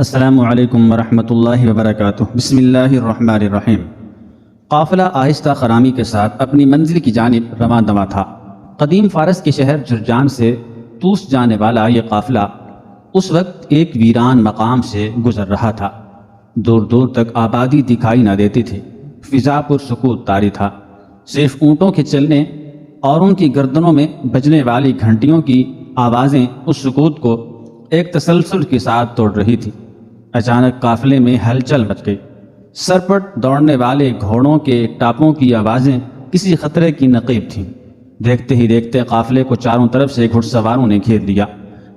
السلام علیکم ورحمۃ اللہ وبرکاتہ۔ بسم اللہ الرحمن الرحیم۔ قافلہ آہستہ خرامی کے ساتھ اپنی منزل کی جانب رواں دواں تھا۔ قدیم فارس کے شہر جرجان سے طوس جانے والا یہ قافلہ اس وقت ایک ویران مقام سے گزر رہا تھا۔ دور دور تک آبادی دکھائی نہ دیتی تھی، فضا پر سکوت طاری تھا۔ صرف اونٹوں کے چلنے اور ان کی گردنوں میں بجنے والی گھنٹیوں کی آوازیں اس سکوت کو ایک تسلسل کے ساتھ توڑ رہی تھی۔ اچانک قافلے میں ہلچل مچ گئی۔ سرپٹ دوڑنے والے گھوڑوں کے ٹاپوں کی آوازیں کسی خطرے کی نقیب تھیں۔ دیکھتے ہی دیکھتے قافلے کو چاروں طرف سے گھڑ سواروں نے گھیر لیا۔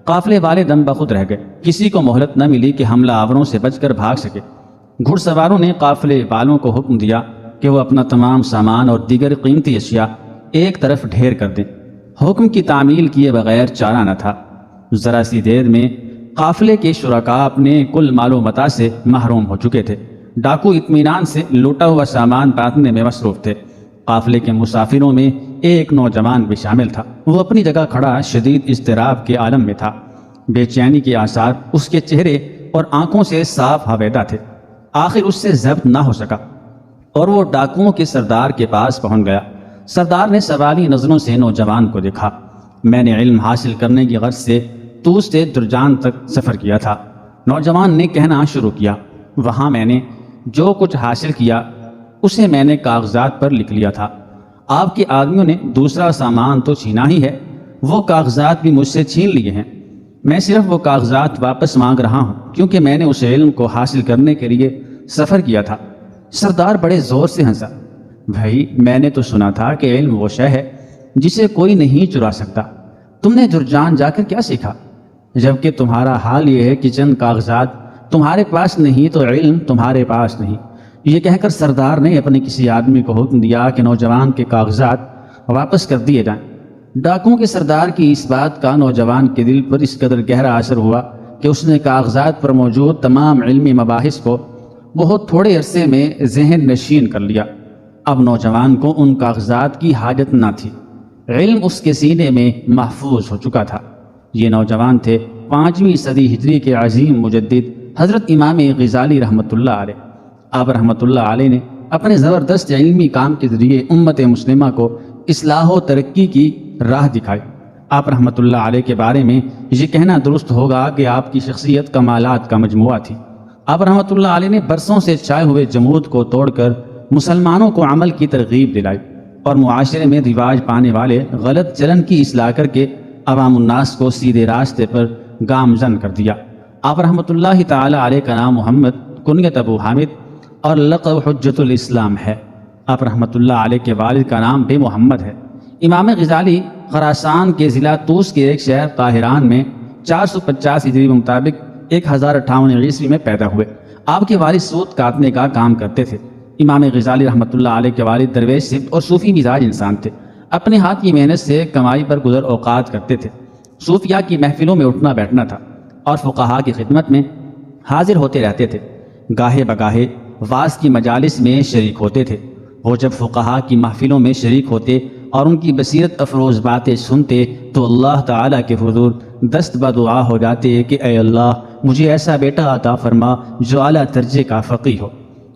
قافلے والے دم بخود رہ گئے، کسی کو مہلت نہ ملی کہ حملہ آوروں سے بچ کر بھاگ سکے۔ گھڑ سواروں نے قافلے والوں کو حکم دیا کہ وہ اپنا تمام سامان اور دیگر قیمتی اشیاء ایک طرف ڈھیر کر دیں۔ حکم کی تعمیل کیے بغیر چارہ نہ تھا۔ ذرا سی دیر میں قافلے کے شرکاء اپنے کل مال و متاع سے محروم ہو چکے تھے۔ ڈاکو اطمینان سے لوٹا ہوا سامان باندھنے میں مصروف تھے۔ قافلے کے مسافروں میں ایک نوجوان بھی شامل تھا۔ وہ اپنی جگہ کھڑا شدید اضطراب کے عالم میں تھا۔ بے چینی کے آثار اس کے چہرے اور آنکھوں سے صاف حویدہ تھے۔ آخر اس سے ضبط نہ ہو سکا اور وہ ڈاکوؤں کے سردار کے پاس پہنچ گیا۔ سردار نے سوالی نظروں سے نوجوان کو دیکھا۔ میں نے علم حاصل کرنے کی غرض سے طوس سے جرجان تک سفر کیا تھا، نوجوان نے کہنا شروع کیا۔ وہاں میں نے جو کچھ حاصل کیا اسے میں نے کاغذات پر لکھ لیا تھا۔ آپ کے آدمیوں نے دوسرا سامان تو چھینا ہی ہے، وہ کاغذات بھی مجھ سے چھین لیے ہیں۔ میں صرف وہ کاغذات واپس مانگ رہا ہوں کیونکہ میں نے اس علم کو حاصل کرنے کے لیے سفر کیا تھا۔ سردار بڑے زور سے ہنسا۔ بھائی، میں نے تو سنا تھا کہ علم وہ شے ہے جسے کوئی نہیں چرا سکتا۔ تم نے جرجان جا کر کیا سیکھا؟ جبکہ تمہارا حال یہ ہے کہ چند کاغذات تمہارے پاس نہیں تو علم تمہارے پاس نہیں۔ یہ کہہ کر سردار نے اپنے کسی آدمی کو حکم دیا کہ نوجوان کے کاغذات واپس کر دیے جائیں۔ ڈاکوؤں کے سردار کی اس بات کا نوجوان کے دل پر اس قدر گہرا اثر ہوا کہ اس نے کاغذات پر موجود تمام علمی مباحث کو بہت تھوڑے عرصے میں ذہن نشین کر لیا۔ اب نوجوان کو ان کاغذات کی حاجت نہ تھی، علم اس کے سینے میں محفوظ ہو چکا تھا۔ یہ نوجوان تھے 5ویں صدی ہجری کے عظیم مجدد حضرت امام غزالی رحمۃ اللہ علیہ۔ آپ رحمۃ اللہ علیہ نے اپنے زبردست علمی کام کے ذریعے امت مسلمہ کو اصلاح و ترقی کی راہ دکھائی۔ آپ رحمۃ اللہ علیہ کے بارے میں یہ کہنا درست ہوگا کہ آپ کی شخصیت کمالات کا مجموعہ تھی۔ آپ رحمۃ اللہ علیہ نے برسوں سے چھائے ہوئے جمود کو توڑ کر مسلمانوں کو عمل کی ترغیب دلائی اور معاشرے میں رواج پانے والے غلط چلن کی اصلاح کر کے عوام الناس کو سیدھے راستے پر گامزن کر دیا۔ آپ رحمۃ اللہ تعالی علیہ کا نام محمد، کنیت ابو حامد اور لقب حجت الاسلام ہے۔ آپ رحمۃ اللہ علیہ کے والد کا نام بھی محمد ہے۔ امام غزالی خراسان کے ضلع طوس کے ایک شہر طاہران میں 450 ہجری کے مطابق 1058 عیسوی میں پیدا ہوئے۔ آپ کے والد سوت کاٹنے کا کام کرتے تھے۔ امام غزالی رحمۃ اللہ علیہ کے والد درویش صفت اور صوفی مزاج انسان تھے۔ اپنے ہاتھ کی محنت سے کمائی پر گزر اوقات کرتے تھے۔ صوفیاء کی محفلوں میں اٹھنا بیٹھنا تھا اور فقہاء کی خدمت میں حاضر ہوتے رہتے تھے۔ گاہے بگاہے واعظ کی مجالس میں شریک ہوتے تھے۔ وہ جب فقہاء کی محفلوں میں شریک ہوتے اور ان کی بصیرت افروز باتیں سنتے تو اللہ تعالیٰ کے حضور دست بدعا ہو جاتے کہ اے اللہ، مجھے ایسا بیٹا عطا فرما جو اعلیٰ درجے کا فقیہ ہو۔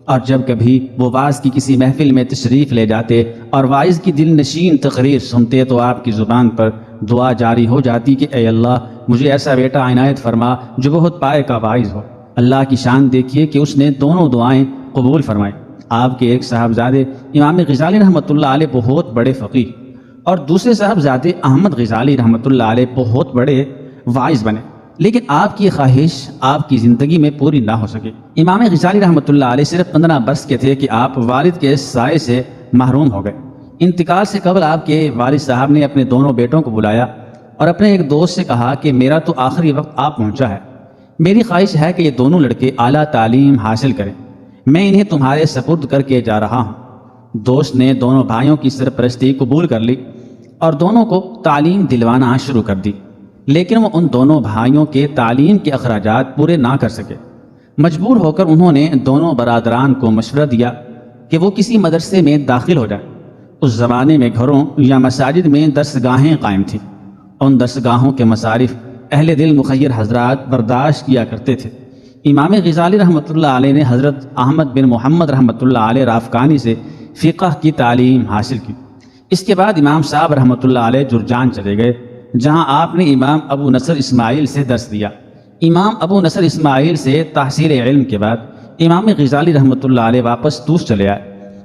اور جب کبھی وہ واعظ کی کسی محفل میں تشریف لے جاتے اور واعظ کی دل نشین تقریر سنتے تو آپ کی زبان پر دعا جاری ہو جاتی کہ اے اللہ، مجھے ایسا بیٹا عنایت فرما جو بہت پائے کا واعظ ہو۔ اللہ کی شان دیکھیے کہ اس نے دونوں دعائیں قبول فرمائیں۔ آپ کے ایک صاحبزادے امام غزالی رحمۃ اللہ علیہ بہت بڑے فقیہ اور دوسرے صاحبزادے احمد غزالی رحمۃ اللہ علیہ بہت بڑے واعظ بنے، لیکن آپ کی خواہش آپ کی زندگی میں پوری نہ ہو سکے۔ امام غزالی رحمۃ اللہ علیہ صرف 15 برس کے تھے کہ آپ والد کے سائے سے محروم ہو گئے۔ انتقال سے قبل آپ کے والد صاحب نے اپنے دونوں بیٹوں کو بلایا اور اپنے ایک دوست سے کہا کہ میرا تو آخری وقت آپ پہنچا ہے، میری خواہش ہے کہ یہ دونوں لڑکے اعلیٰ تعلیم حاصل کریں، میں انہیں تمہارے سپرد کر کے جا رہا ہوں۔ دوست نے دونوں بھائیوں کی سرپرستی قبول کر لی اور دونوں کو تعلیم دلوانا شروع کر دی، لیکن وہ ان دونوں بھائیوں کے تعلیم کے اخراجات پورے نہ کر سکے۔ مجبور ہو کر انہوں نے دونوں برادران کو مشورہ دیا کہ وہ کسی مدرسے میں داخل ہو جائیں۔ اس زمانے میں گھروں یا مساجد میں درسگاہیں قائم تھیں۔ ان درسگاہوں کے مصارف اہل دل مخیر حضرات برداشت کیا کرتے تھے۔ امام غزالی رحمۃ اللہ علیہ نے حضرت احمد بن محمد رحمۃ اللہ علیہ رافقانی سے فقہ کی تعلیم حاصل کی۔ اس کے بعد امام صاحب رحمۃ اللہ علیہ جرجان چلے گئے، جہاں آپ نے امام ابو نصر اسماعیل سے درس دیا۔ امام ابو نصر اسماعیل سے تحصیل علم کے بعد امام غزالی رحمۃ اللہ علیہ واپس طوس چلے آئے۔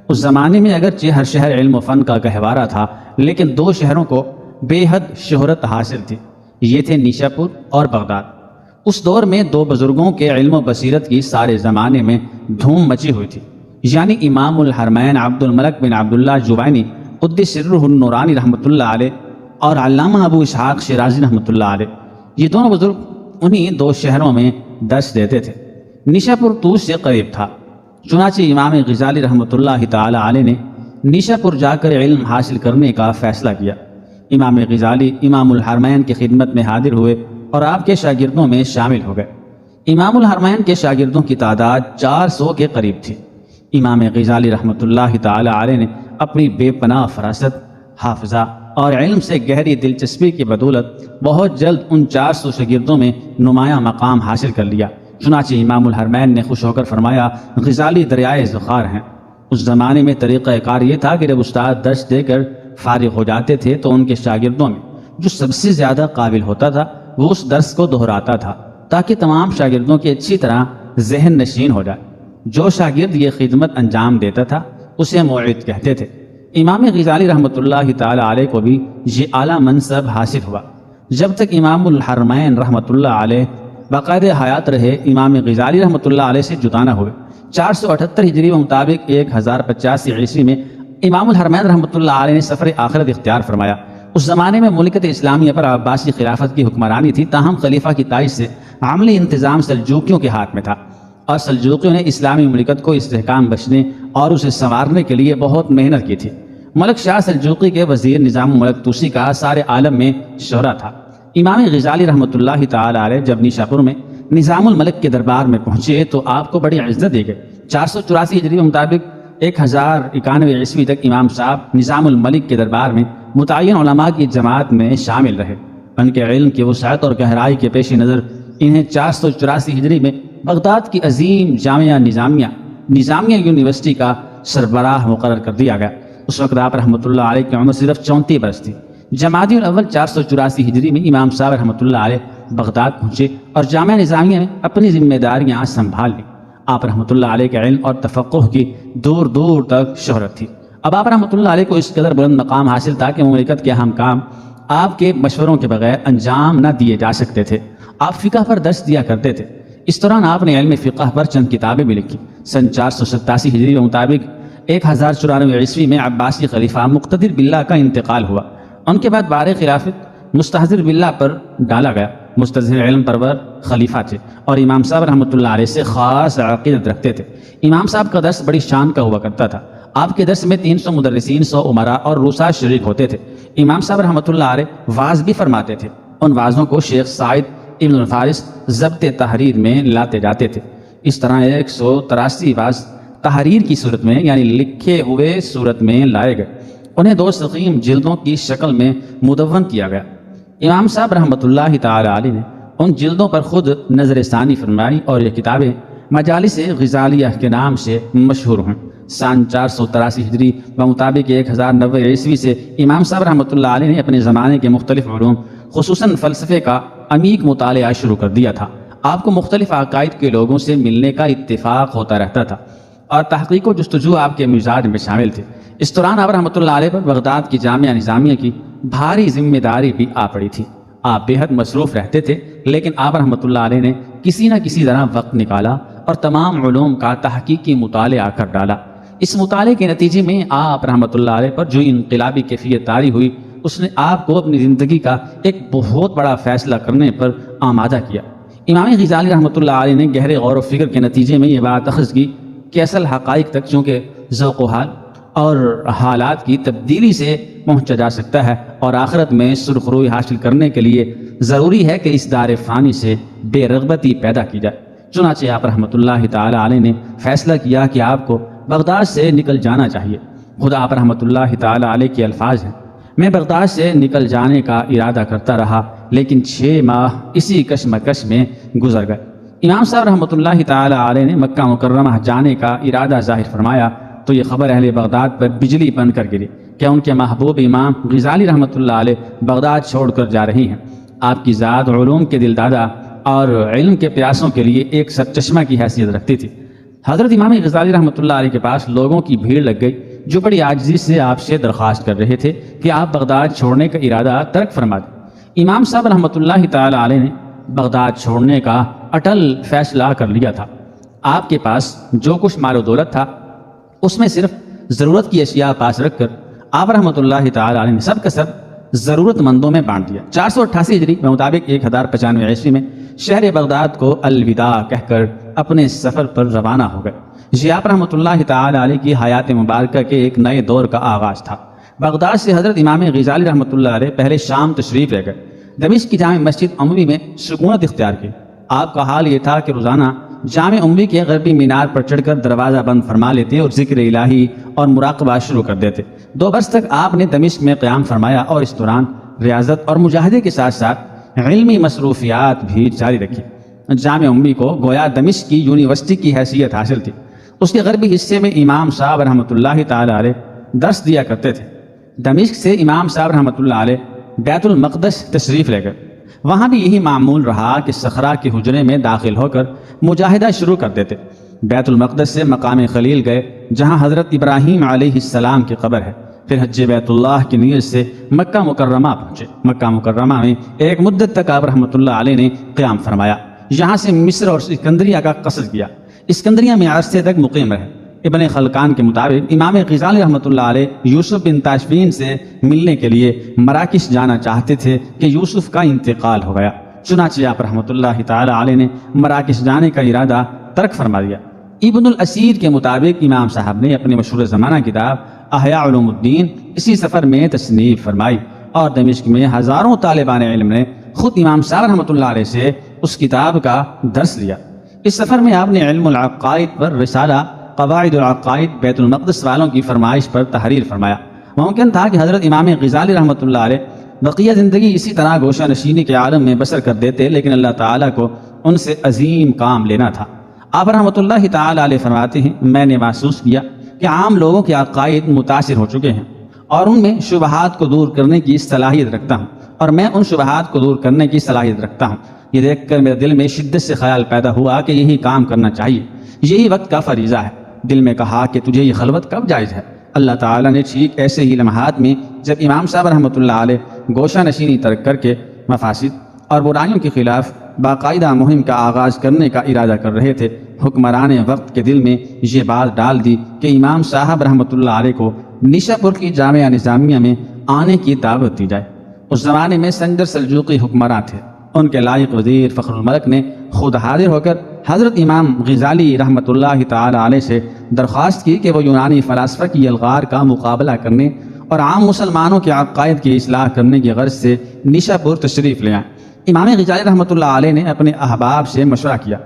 اس زمانے میں اگرچہ ہر شہر علم و فن کا گہوارہ تھا، لیکن دو شہروں کو بے حد شہرت حاصل تھی، یہ تھے نیشاپور اور بغداد۔ اس دور میں دو بزرگوں کے علم و بصیرت کی سارے زمانے میں دھوم مچی ہوئی تھی، یعنی امام الحرمین عبد الملک بن عبداللہ جوینی قدس سرہ النورانی رحمۃ اللہ علیہ اور علامہ ابو اسحاق شیرازی رحمۃ اللہ علیہ۔ یہ دونوں بزرگ انہی دو شہروں میں درس دیتے تھے۔ نیشاپور طوس سے قریب تھا، چنانچہ امام غزالی رحمۃ اللہ تعالی علیہ نے نیشاپور جا کر علم حاصل کرنے کا فیصلہ کیا۔ امام غزالی امام الحرمین کی خدمت میں حاضر ہوئے اور آپ کے شاگردوں میں شامل ہو گئے۔ امام الحرمین کے شاگردوں کی تعداد 400 کے قریب تھی۔ امام غزالی رحمۃ اللہ تعالی علیہ نے اپنی بے پناہ فراست، حافظہ اور علم سے گہری دلچسپی کی بدولت بہت جلد ان 400 شاگردوں میں نمایاں مقام حاصل کر لیا۔ چنانچہ امام الحرمین نے خوش ہو کر فرمایا، غزالی دریائے ذخار ہیں۔ اس زمانے میں طریقہ کار یہ تھا کہ جب استاد درس دے کر فارغ ہو جاتے تھے تو ان کے شاگردوں میں جو سب سے زیادہ قابل ہوتا تھا وہ اس درس کو دہراتا تھا، تاکہ تمام شاگردوں کی اچھی طرح ذہن نشین ہو جائے۔ جو شاگرد یہ خدمت انجام دیتا تھا اسے موعد کہتے تھے۔ امام غزالی رحمۃ اللہ تعالی علیہ کو بھی یہ اعلیٰ منصب حاصل ہوا۔ جب تک امام الحرمین رحمۃ اللہ علیہ باقاعدہ حیات رہے، امام غزالی رحمۃ اللہ علیہ سے جدا نہ ہوئے۔ 478 ہجری کے مطابق 1085 عیسوی میں امام الحرمین رحمۃ اللہ علیہ نے سفر آخرت اختیار فرمایا۔ اس زمانے میں مملکت اسلامیہ پر عباسی خلافت کی حکمرانی تھی، تاہم خلیفہ کی تائید سے عملی انتظام سلجوقیوں کے ہاتھ میں تھا، اور سلجوقیوں نے اسلامی مملکت کو استحکام بخشنے اور اسے سنوارنے کے لیے بہت محنت کی تھی۔ ملک شاہ سلجوقی کے وزیر نظام الملک طوسی کا سارے عالم میں شہرہ تھا۔ امام غزالی رحمۃ اللہ تعالی علیہ جب نیشاپور میں نظام الملک کے دربار میں پہنچے تو آپ کو بڑی عزت دی گئی۔ 484 ہجری کے مطابق 1091 عیسوی تک امام صاحب نظام الملک کے دربار میں متعین علماء کی جماعت میں شامل رہے۔ ان کے علم کی وسعت اور گہرائی کے پیش نظر انہیں 484 ہجری میں بغداد کی عظیم جامعہ نظامیہ یونیورسٹی کا سربراہ مقرر کر دیا گیا۔ اس وقت آپ رحمۃ اللہ علیہ کی عمر صرف 34 برس تھی۔ جمادی الاول 484 ہجری میں امام صاحب رحمۃ اللہ علیہ بغداد پہنچے اور جامعہ نظامیہ میں اپنی ذمہ داریاں سنبھال لی۔ آپ رحمۃ اللہ علیہ کے علم اور تفقہ کی دور دور تک شہرت تھی۔ اب آپ رحمۃ اللہ علیہ کو اس قدر بلند مقام حاصل تھا کہ مملکت کے اہم کام آپ کے مشوروں کے بغیر انجام نہ دیے جا سکتے تھے۔ آپ فقہ پر درس دیا کرتے تھے۔ اس دوران آپ نے علم فقہ پر چند کتابیں بھی لکھی۔ سن 487 ہجری کے مطابق 1094 عیسوی میں عباسی خلیفہ مقتدر باللہ کا انتقال ہوا۔ ان کے بعد بار خلافت مستحضر باللہ پر ڈالا گیا۔ مستظہر علم پرور خلیفہ تھے اور امام صاحب رحمۃ اللہ علیہ سے خاص عقیدت رکھتے تھے۔ امام صاحب کا درس بڑی شان کا ہوا کرتا تھا۔ آپ کے درس میں 300 مدرسین، 100 عمرا اور روسا شریک ہوتے تھے۔ امام صاحب رحمۃ اللہ علیہ واعظ بھی فرماتے تھے۔ ان واعظوں کو شیخ سعید ابن الفارس ضبط تحریر میں لاتے جاتے تھے۔ اس طرح 183 واعظ تحریر کی صورت میں یعنی لکھے ہوئے صورت میں لائے گئے۔ انہیں 2 سقیم جلدوں کی شکل میں مدون کیا گیا۔ امام صاحب رحمۃ اللہ تعالی علیہ نے ان جلدوں پر خود نظر ثانی فرمائی اور یہ کتابیں مجالس غزالیہ کے نام سے مشہور ہیں۔ سن 483 ہجری بمطابق 1090 عیسوی سے امام صاحب رحمۃ اللہ علیہ نے اپنے زمانے کے مختلف علوم خصوصاً فلسفے کا عمیق مطالعہ شروع کر دیا تھا۔ آپ کو مختلف عقائد کے لوگوں سے ملنے کا اتفاق ہوتا رہتا تھا اور تحقیق و جستجو آپ کے مزاج میں شامل تھے۔ اس دوران آپ رحمۃ اللہ علیہ پر بغداد کی جامعہ نظامیہ کی بھاری ذمہ داری بھی آ پڑی تھی۔ آپ بے حد مصروف رہتے تھے، لیکن آپ رحمۃ اللہ علیہ نے کسی نہ کسی طرح وقت نکالا اور تمام علوم کا تحقیقی مطالعہ کر ڈالا۔ اس مطالعے کے نتیجے میں آپ رحمۃ اللہ علیہ پر جو انقلابی کیفیت طاری ہوئی، اس نے آپ کو اپنی زندگی کا ایک بہت بڑا فیصلہ کرنے پر آمادہ کیا۔ امام غزالی رحمۃ اللہ علیہ نے گہرے غور و فکر کے نتیجے میں یہ بات اخذ کی کہ اصل حقائق تک چونکہ ذوق و حال اور حالات کی تبدیلی سے پہنچا جا سکتا ہے، اور آخرت میں سرخروئی حاصل کرنے کے لیے ضروری ہے کہ اس دار فانی سے بے رغبتی پیدا کی جائے۔ چنانچہ آپ رحمۃ اللہ تعالی علیہ نے فیصلہ کیا کہ آپ کو بغداد سے نکل جانا چاہیے۔ خدا آپ رحمۃ اللہ تعالی علیہ کے الفاظ ہیں، میں بغداد سے نکل جانے کا ارادہ کرتا رہا، لیکن 6 ماہ اسی کشمکش میں گزر گئے۔ امام صاحب رحمۃ اللہ تعالی علیہ نے مکہ مکرمہ جانے کا ارادہ ظاہر فرمایا تو یہ خبر اہل بغداد پر بجلی بن کر گری کہ ان کے محبوب امام غزالی رحمۃ اللہ علیہ بغداد چھوڑ کر جا رہی ہیں۔ آپ کی ذات علوم کے دل دادا اور علم کے پیاسوں کے لیے ایک سرچشمہ کی حیثیت رکھتی تھی۔ حضرت امام غزالی رحمۃ اللہ علیہ کے پاس لوگوں کی بھیڑ لگ گئی جو بڑی عاجزی سے آپ سے درخواست کر رہے تھے کہ آپ بغداد چھوڑنے کا ارادہ ترک فرما دیں۔ امام صاحب رحمۃ اللہ تعالی علیہ نے بغداد چھوڑنے کا اٹل فیصلہ کر لیا تھا۔ آپ کے پاس جو کچھ مال و دولت تھا اس میں صرف ضرورت کی اشیاء پاس رکھ کر آپ رحمۃ اللہ تعالی علیہ نے سب کا سب ضرورت مندوں میں بانٹ دیا۔ 488 ہجری کے مطابق 1095 عیسوی میں شہر بغداد کو الوداع کہہ کر اپنے سفر پر روانہ ہو گئے۔ یہ آپ رحمۃ اللہ تعالی علیہ کی حیات مبارکہ کے ایک نئے دور کا آغاز تھا۔ بغداد سے حضرت امام غزالی رحمۃ اللہ علیہ پہلے شام تشریف لے گئے۔ دمشق کی جامع مسجد اموی میں سکونت اختیار کی۔ آپ کا حال یہ تھا کہ روزانہ جامع اموی کے غربی مینار پر چڑھ کر دروازہ بند فرما لیتے اور ذکر الہی اور مراقبہ شروع کر دیتے۔ 2 برس تک آپ نے دمشق میں قیام فرمایا اور اس دوران ریاضت اور مجاہدے کے ساتھ ساتھ علمی مصروفیات بھی جاری رکھی۔ جامع اموی کو گویا دمشق کی یونیورسٹی کی حیثیت حاصل تھی۔ اس کے غربی حصے میں امام صاحب رحمۃ اللہ تعالی علیہ درس دیا کرتے تھے۔ دمشق سے امام صاحب رحمۃ اللہ علیہ بیت المقدس تشریف لے گئے۔ وہاں بھی یہی معمول رہا کہ صخرہ کے حجرے میں داخل ہو کر مجاہدہ شروع کر دیتے۔ بیت المقدس سے مقام خلیل گئے جہاں حضرت ابراہیم علیہ السلام کی قبر ہے۔ پھر حج بیت اللہ کی نیت سے مکہ مکرمہ پہنچے۔ مکہ مکرمہ میں ایک مدت تک آپ رحمۃ اللہ علیہ نے قیام فرمایا۔ یہاں سے مصر اور اسکندریہ کا قصد کیا۔ اسکندریہ میں عرصے تک مقیم رہے۔ ابن خلقان کے مطابق امام غزالی رحمۃ اللہ علیہ یوسف بن تاشفین سے ملنے کے لیے مراکش جانا چاہتے تھے کہ یوسف کا انتقال ہو گیا۔ چنانچہ آپ رحمۃ اللہ تعالی علیہ نے مراکش جانے کا ارادہ ترک فرما دیا۔ ابن الاسیر کے مطابق امام صاحب نے اپنے مشہور زمانہ کتاب احیاء علوم الدین اسی سفر میں تصنیف فرمائی اور دمشق میں ہزاروں طالبان علم نے خود امام صاحب رحمۃ اللہ علیہ سے اس کتاب کا درس لیا۔ اس سفر میں آپ نے علم العقائد پر رسالہ قواعد العقائد بیت المقدس والوں کی فرمائش پر تحریر فرمایا۔ ممکن تھا کہ حضرت امام غزالی رحمۃ اللہ علیہ بقیہ زندگی اسی طرح گوشہ نشینی کے عالم میں بسر کر دیتے، لیکن اللہ تعالیٰ کو ان سے عظیم کام لینا تھا۔ آپ رحمۃ اللہ تعالی علیہ فرماتے ہیں، میں نے محسوس کیا کہ عام لوگوں کے عقائد متاثر ہو چکے ہیں اور ان میں شبہات کو دور کرنے کی صلاحیت رکھتا ہوں، اور میں ان شبہات کو دور کرنے کی صلاحیت رکھتا ہوں۔ یہ دیکھ کر میرے دل میں شدت سے خیال پیدا ہوا کہ یہی کام کرنا چاہیے، یہی وقت کا فریضہ ہے۔ دل میں کہا کہ تجھے یہ خلوت کب جائز ہے؟ اللہ تعالیٰ نے ٹھیک ایسے ہی لمحات میں جب امام صاحب رحمۃ اللہ علیہ گوشہ نشینی ترک کر کے مفاسد اور برائیوں کے خلاف باقاعدہ مہم کا آغاز کرنے کا ارادہ کر رہے تھے، حکمران وقت کے دل میں یہ بات ڈال دی کہ امام صاحب رحمۃ اللہ علیہ کو نیشا پور کی جامعہ نظامیہ میں آنے کی دعوت دی جائے۔ اس زمانے میں سنجر سلجوقی حکمراں تھے۔ ان کے لائق وزیر فخر الملک نے خود حاضر ہو کر حضرت امام غزالی رحمۃ اللہ تعالی علیہ سے درخواست کی کہ وہ یونانی فلاسفہ کی الغار کا مقابلہ کرنے اور عام مسلمانوں کے عقائد کی اصلاح کرنے کی غرض سے نیشا پور تشریف لے آئیں۔ امام غزالی رحمۃ اللہ علیہ نے اپنے احباب سے مشورہ کیا۔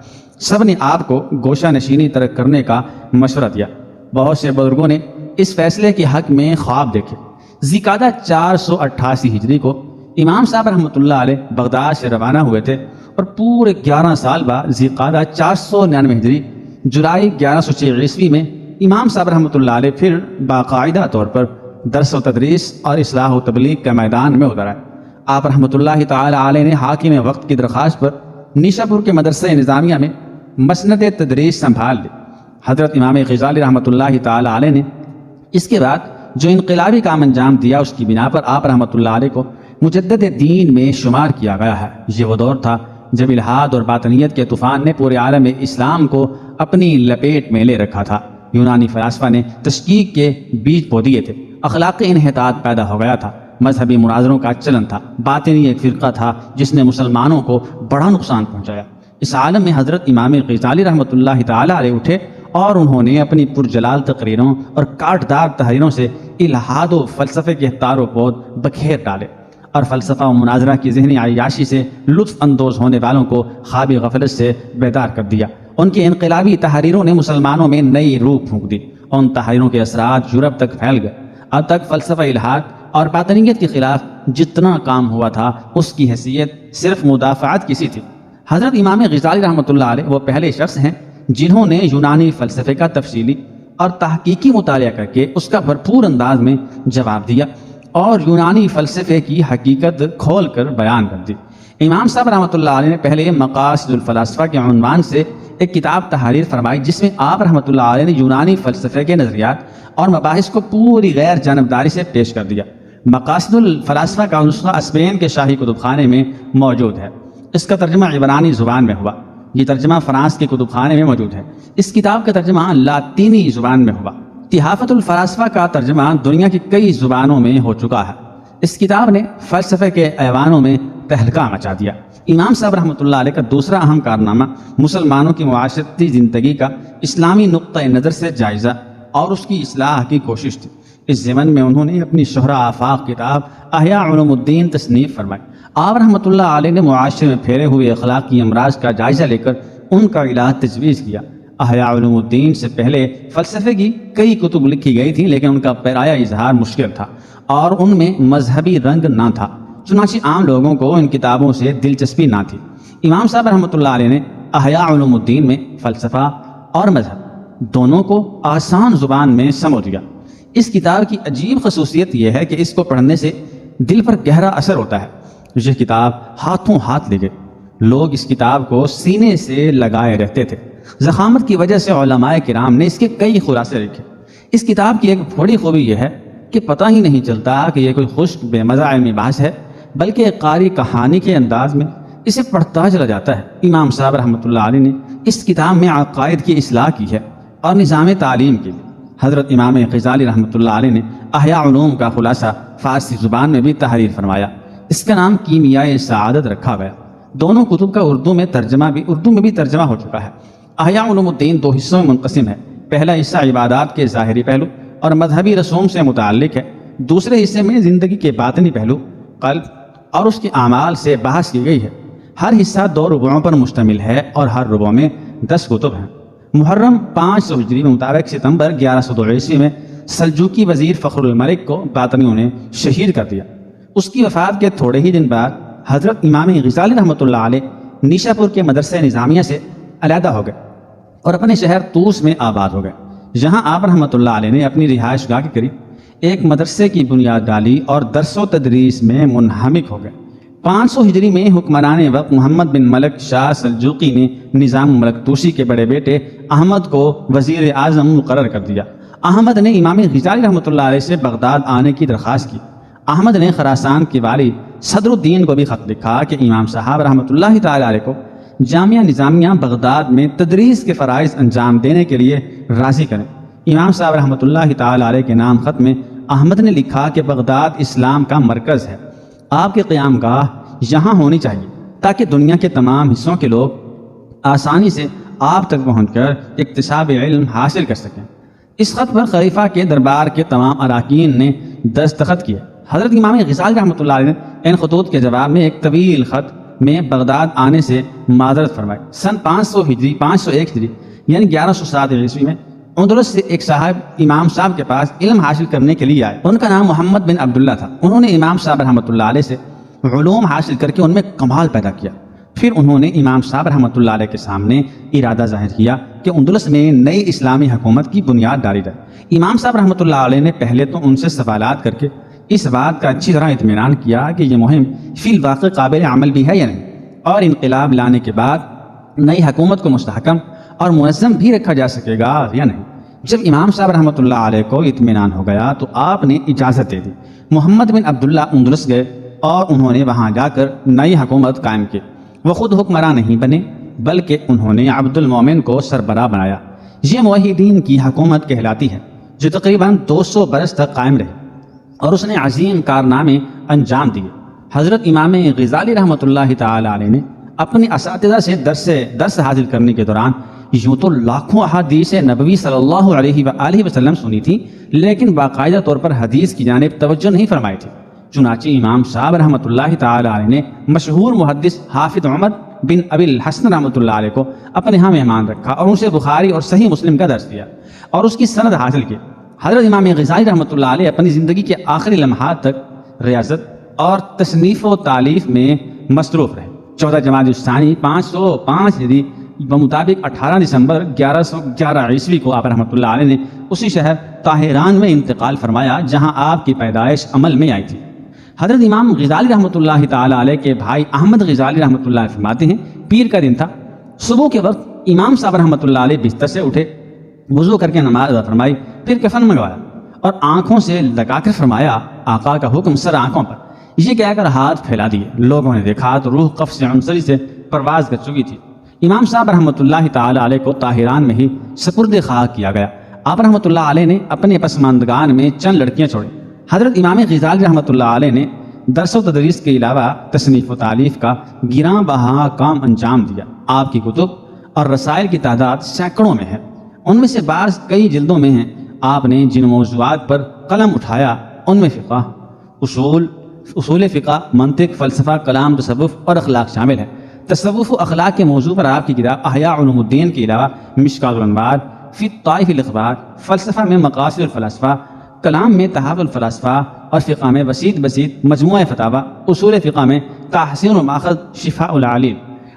سب نے آپ کو گوشہ نشینی ترک کرنے کا مشورہ دیا۔ بہت سے بزرگوں نے اس فیصلے کے حق میں خواب دیکھے۔ ذیقعدہ 488 ہجری کو امام صاحب رحمۃ اللہ علیہ بغداد سے روانہ ہوئے تھے اور پورے 11 سال بعد ذیقعدہ 499 ہجری جولائی 1106 عیسوی میں امام صاحب رحمۃ اللہ علیہ پھر باقاعدہ طور پر درس و تدریس اور اصلاح و تبلیغ کے میدان میں اتر آئے۔ آپ رحمۃ اللہ تعالی علیہ نے حاکم وقت کی درخواست پر نیشا پور کے مدرسہ نظامیہ میں مسند تدریس سنبھال لی۔ حضرت امام غزالی رحمۃ اللہ تعالی علیہ نے اس کے بعد جو انقلابی کام انجام دیا اس کی بنا پر آپ رحمۃ اللہ علیہ کو مجدد دین میں شمار کیا گیا ہے۔ یہ وہ دور تھا جب الحاد اور باطنیت کے طوفان نے پورے عالم اسلام کو اپنی لپیٹ میں لے رکھا تھا۔ یونانی فلاسفہ نے تشکیک کے بیج بو دیے تھے، اخلاقی انحطاط پیدا ہو گیا تھا، مذہبی مناظروں کا چلن تھا، باطنی ایک فرقہ تھا جس نے مسلمانوں کو بڑا نقصان پہنچایا۔ اس عالم میں حضرت امام غزالی رحمۃ اللہ تعالی علیہ اٹھے اور انہوں نے اپنی پرجلال تقریروں اور کاٹدار تحریروں سے الحاد و فلسفے کے تار و پود بکھیر ڈالے اور فلسفہ و مناظرہ کی ذہنی عیاشی سے لطف اندوز ہونے والوں کو خواب غفلت سے بیدار کر دیا۔ ان کی انقلابی تحریروں نے مسلمانوں میں نئی روح پھونک دی۔ ان تحریروں کے اثرات یورپ تک پھیل گئے۔ اب تک فلسفہ الحاد اور باطنیت کے خلاف جتنا کام ہوا تھا اس کی حیثیت صرف مدافعت کی سی تھی۔ حضرت امام غزالی رحمۃ اللہ علیہ وہ پہلے شخص ہیں جنہوں نے یونانی فلسفے کا تفصیلی اور تحقیقی مطالعہ کر کے اس کا بھرپور انداز میں جواب دیا اور یونانی فلسفے کی حقیقت کھول کر بیان کر دی۔ امام صاحب رحمۃ اللہ علیہ نے پہلے مقاصد الفلاسفہ کے عنوان سے ایک کتاب تحریر فرمائی، جس میں آپ رحمۃ اللہ علیہ نے یونانی فلسفے کے نظریات اور مباحث کو پوری غیر جانبداری سے پیش کر دیا۔ مقاصد الفلاسفہ کا نسخہ اسپین کے شاہی کتب خانے میں موجود ہے۔ اس کا ترجمہ عبرانی زبان میں ہوا۔ یہ ترجمہ فرانس کے کتب خانے میں موجود ہے۔ اس کتاب کا ترجمہ لاطینی زبان میں ہوا۔ تحافت الفلاسفہ کا ترجمہ دنیا کی کئی زبانوں میں ہو چکا ہے۔ اس کتاب نے فلسفے کے ایوانوں میں تہلکہ مچا دیا۔ امام صاحب رحمۃ اللہ علیہ کا دوسرا اہم کارنامہ مسلمانوں کی معاشرتی زندگی کا اسلامی نقطہ نظر سے جائزہ اور اس کی اصلاح کی کوشش تھی۔ اس ضمن میں انہوں نے اپنی شہرہ آفاق کتاب احیاء علوم الدین تصنیف فرمائی۔ آپ رحمۃ اللہ علیہ نے معاشرے میں پھیلے ہوئے اخلاقی امراض کا جائزہ لے کر ان کا علاج تجویز کیا۔ احیاء علوم الدین سے پہلے فلسفے کی کئی کتب لکھی گئی تھیں، لیکن ان کا پیرایہ اظہار مشکل تھا اور ان میں مذہبی رنگ نہ تھا، چنانچہ عام لوگوں کو ان کتابوں سے دلچسپی نہ تھی۔ امام صاحب رحمۃ اللہ علیہ نے احیاء علوم الدین میں فلسفہ اور مذہب دونوں کو آسان زبان میں سمو دیا۔ اس کتاب کی عجیب خصوصیت یہ ہے کہ اس کو پڑھنے سے دل پر گہرا اثر ہوتا ہے۔ یہ کتاب ہاتھوں ہاتھ لے گئی، لوگ اس کتاب کو سینے سے لگائے رہتے تھے۔ ضخامت کی وجہ سے علماء کرام نے اس کے کئی خلاصے لکھے۔ اس کتاب کی ایک بڑی خوبی یہ ہے کہ پتہ ہی نہیں چلتا کہ یہ کوئی خشک بے مزہ علمی بحث ہے، بلکہ ایک قاری کہانی کے انداز میں اسے پڑھتا چلا جاتا ہے۔ امام صاحب رحمۃ اللہ علیہ نے اس کتاب میں عقائد کی اصلاح کی ہے اور نظام تعلیم کے لیے حضرت امام غزالی رحمۃ اللہ علیہ نے احیاء علوم کا خلاصہ فارسی زبان میں بھی تحریر فرمایا۔ اس کا نام کیمیائے سعادت رکھا گیا۔ دونوں کتب کا اردو میں بھی ترجمہ ہو چکا ہے۔ احیاء علوم الدین دو حصوں میں منقسم ہے۔ پہلا حصہ عبادات کے ظاہری پہلو اور مذہبی رسوم سے متعلق ہے۔ دوسرے حصے میں زندگی کے باطنی پہلو، قلب اور اس کے اعمال سے بحث کی گئی ہے۔ ہر حصہ 2 ربعوں پر مشتمل ہے اور ہر ربع میں 10 کتب ہیں۔ محرم 500 ہجری کے مطابق ستمبر 1102 عیسوی میں سلجوقی وزیر فخر الملک کو باطنیوں نے شہید کر دیا۔ اس کی وفات کے تھوڑے ہی دن بعد حضرت امام غزالی رحمۃ اللہ علیہ نیشا پور کے مدرسہ نظامیہ سے علیحدہ ہو گئے اور اپنے شہر طوس میں آباد ہو گئے۔ جہاں آپ رحمۃ اللہ علیہ نے اپنی رہائش گاہ کے قریب ایک مدرسے کی بنیاد ڈالی اور درس و تدریس میں منہمک ہو گئے۔ 500 ہجری میں حکمران وقت محمد بن ملک شاہ سلجوقی نے نظام ملک طوسی کے بڑے بیٹے احمد کو وزیر اعظم مقرر کر دیا۔ احمد نے امام غزالی رحمۃ اللہ علیہ سے بغداد آنے کی درخواست کی۔ احمد نے خراسان کے والی صدر الدین کو بھی خط لکھا کہ امام صاحب رحمۃ اللہ تعالی علیہ کو جامعہ نظامیہ بغداد میں تدریس کے فرائض انجام دینے کے لیے راضی کریں۔ امام صاحب رحمۃ اللہ تعالی علیہ کے نام خط میں احمد نے لکھا کہ بغداد اسلام کا مرکز ہے، آپ کے قیام گاہ یہاں ہونی چاہیے تاکہ دنیا کے تمام حصوں کے لوگ آسانی سے آپ تک پہنچ کر اکتساب علم حاصل کر سکیں۔ اس خط پر خلیفہ کے دربار کے تمام اراکین نے دستخط کیے۔ حضرت امام غزالی رحمۃ اللہ علیہ نے ان خطوط کے جواب میں ایک طویل خط میں بغداد آنے سے معذرت فرمائی۔ سن 501 ہجری یعنی 1107 عیسوی میں اندلس سے ایک صاحب امام صاحب کے پاس علم حاصل کرنے کے لیے آئے۔ ان کا نام محمد بن عبداللہ تھا۔ انہوں نے امام صاحب رحمۃ اللہ علیہ سے علوم حاصل کر کے ان میں کمال پیدا کیا۔ پھر انہوں نے امام صاحب رحمۃ اللہ علیہ کے سامنے ارادہ ظاہر کیا کہ اندلس میں نئی اسلامی حکومت کی بنیاد ڈالی جائے۔ امام صاحب رحمۃ اللہ علیہ نے پہلے تو ان سے سوالات کر کے اس بات کا اچھی طرح اطمینان کیا کہ یہ مہم فی الواقع قابل عمل بھی ہے یا نہیں، اور انقلاب لانے کے بعد نئی حکومت کو مستحکم اور منظم بھی رکھا جا سکے گا یا نہیں۔ جب امام صاحب رحمۃ اللہ علیہ کو اطمینان ہو گیا تو آپ نے اجازت دے دی۔ محمد بن عبداللہ اندلس گئے اور انہوں نے وہاں جا کر نئی حکومت قائم کی۔ وہ خود حکمراں نہیں بنے بلکہ انہوں نے عبد المومن کو سربراہ بنایا۔ یہ موحدین کی حکومت کہلاتی ہے جو تقریباً 200 برس تک قائم رہی اور اس نے عظیم کارنامے انجام دیے۔ حضرت امام غزالی رحمۃ اللہ تعالی علیہ نے اپنے اساتذہ سے درس حاصل کرنے کے دوران یوں تو لاکھوں احادیث نبوی صلی اللہ علیہ وآلہ وسلم سنی تھی، لیکن باقاعدہ طور پر حدیث کی جانب توجہ نہیں فرمائی تھی۔ چنانچہ امام صاحب رحمۃ اللہ تعالی علیہ نے مشہور محدث حافظ عمر بن ابی الحسن رحمۃ اللہ علیہ کو اپنے ہاں مہمان رکھا اور اسے بخاری اور صحیح مسلم کا درس دیا اور اس کی سند حاصل کی۔ حضرت امام غزالی رحمۃ اللہ علیہ اپنی زندگی کے آخری لمحات تک ریاضت اور تصنیف و تالیف میں مصروف رہے۔ 14 جمادی الثانی 505 ہجری بمطابق 18 دسمبر 1111 عیسوی کو آپ رحمۃ اللہ علیہ نے اسی شہر طاہران میں انتقال فرمایا جہاں آپ کی پیدائش عمل میں آئی تھی۔ حضرت امام غزالی رحمۃ اللہ تعالی علیہ کے بھائی احمد غزالی رحمۃ اللہ علیہ فرماتے ہیں پیر کا دن تھا، صبح کے وقت امام صاحب رحمۃ اللہ علیہ بستر سے اٹھے، وضو کر کے نماز ادا فرمائی، پھر کفن منگوایا اور آنکھوں سے لگا کر فرمایا آقا کا حکم سر آنکھوں پر، یہ کہہ کر ہاتھ پھیلا دیے۔ لوگوں نے دیکھا تو روح قفس عنصری سے پرواز کر چکی تھی۔ امام صاحب رحمۃ اللہ تعالی علیہ کو طاہران میں ہی سپرد خاک کیا گیا۔ آپ رحمۃ اللہ علیہ نے اپنے پسماندگان میں چند لڑکیاں چھوڑیں۔ حضرت امام غزالی رحمۃ اللہ علیہ نے درس و تدریس کے علاوہ تصنیف و تالیف کا گراں بہا کام انجام دیا۔ آپ کی کتب اور رسائل کی تعداد سینکڑوں میں ہے، ان میں سے بعض کئی جلدوں میں ہیں۔ آپ نے جن موضوعات پر قلم اٹھایا ان میں فقہ، اصول فقہ، منطق، فلسفہ، کلام، تصوف اور اخلاق شامل ہے۔ تصوف و اخلاق کے موضوع پر آپ کی کتاب احیاء علوم الدین کے علاوہ مشکات الانوار، فی الطائف الاخبار، فلسفہ میں مقاصد الفلاسفہ، کلام میں تحف الفلاسفہ اور فقہ میں بسیط مجموعہ فتاوی، اصول فقہ میں تحسین الماخذ، شفاء العلیم،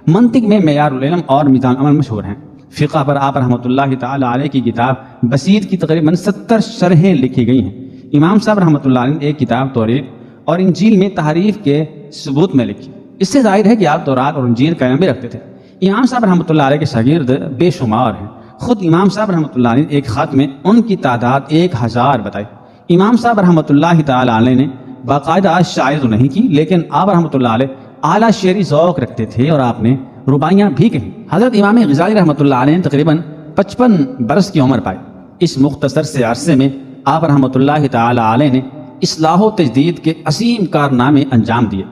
منطق میں معیار العلم اور میزان العمل مشہور ہیں۔ فقہ پر آپ رحمۃ اللہ تعالی علیہ کی کتاب بسیط کی تقریباً 70 شرحیں لکھی گئی ہیں۔ امام صاحب رحمۃ اللہ علیہ نے ایک کتاب توریت اور انجیل میں تحریف کے ثبوت میں لکھی۔ اس سے ظاہر ہے کہ آپ تورات اور انجیل کا علم بھی رکھتے تھے۔ امام صاحب رحمۃ اللہ علیہ کے شاگرد بے شمار ہیں۔ خود امام صاحب رحمۃ اللہ علیہ نے ایک خط میں ان کی تعداد 1000 بتائی۔ امام صاحب رحمۃ اللہ تعالی علیہ نے باقاعدہ شاعر نہیں کی، لیکن آپ رحمۃ اللہ علیہ اعلیٰ شعری ذوق رکھتے تھے اور آپ نے رباعیاں بھی کہیں۔ حضرت امام غزالی رحمۃ اللہ علیہ نے تقریباً 55 برس کی عمر پائی۔ اس مختصر سے عرصے میں آپ رحمۃ اللہ تعالی علیہ نے اصلاح و تجدید کے عظیم کارنامے انجام دیے۔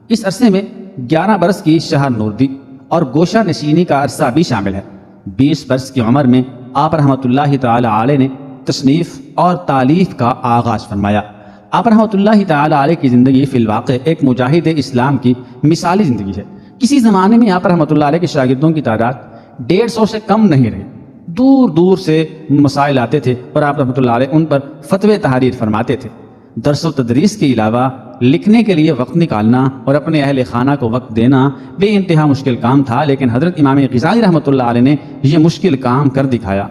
اس عرصے میں 11 برس کی شہر نوردی اور گوشہ نشینی کا عرصہ بھی شامل ہے۔ 20 برس کی عمر میں آپ رحمۃ اللہ تعالی علیہ نے تصنیف اور تالیف کا آغاز فرمایا۔ آپ رحمۃ اللہ تعالی علیہ کی زندگی فی الواقع ایک مجاہد اسلام کی مثالی زندگی ہے۔ کسی زمانے میں آپ رحمۃ اللہ علیہ کے شاگردوں کی تعداد 150 سے کم نہیں رہی، دور دور سے مسائل آتے تھے اور آپ رحمۃ اللہ علیہ ان پر فتوے تحریر فرماتے تھے۔ درس و تدریس کے علاوہ لکھنے کے لیے وقت نکالنا اور اپنے اہل خانہ کو وقت دینا بے انتہا مشکل کام تھا، لیکن حضرت امام غزالی رحمۃ اللہ علیہ نے یہ مشکل کام کر دکھایا۔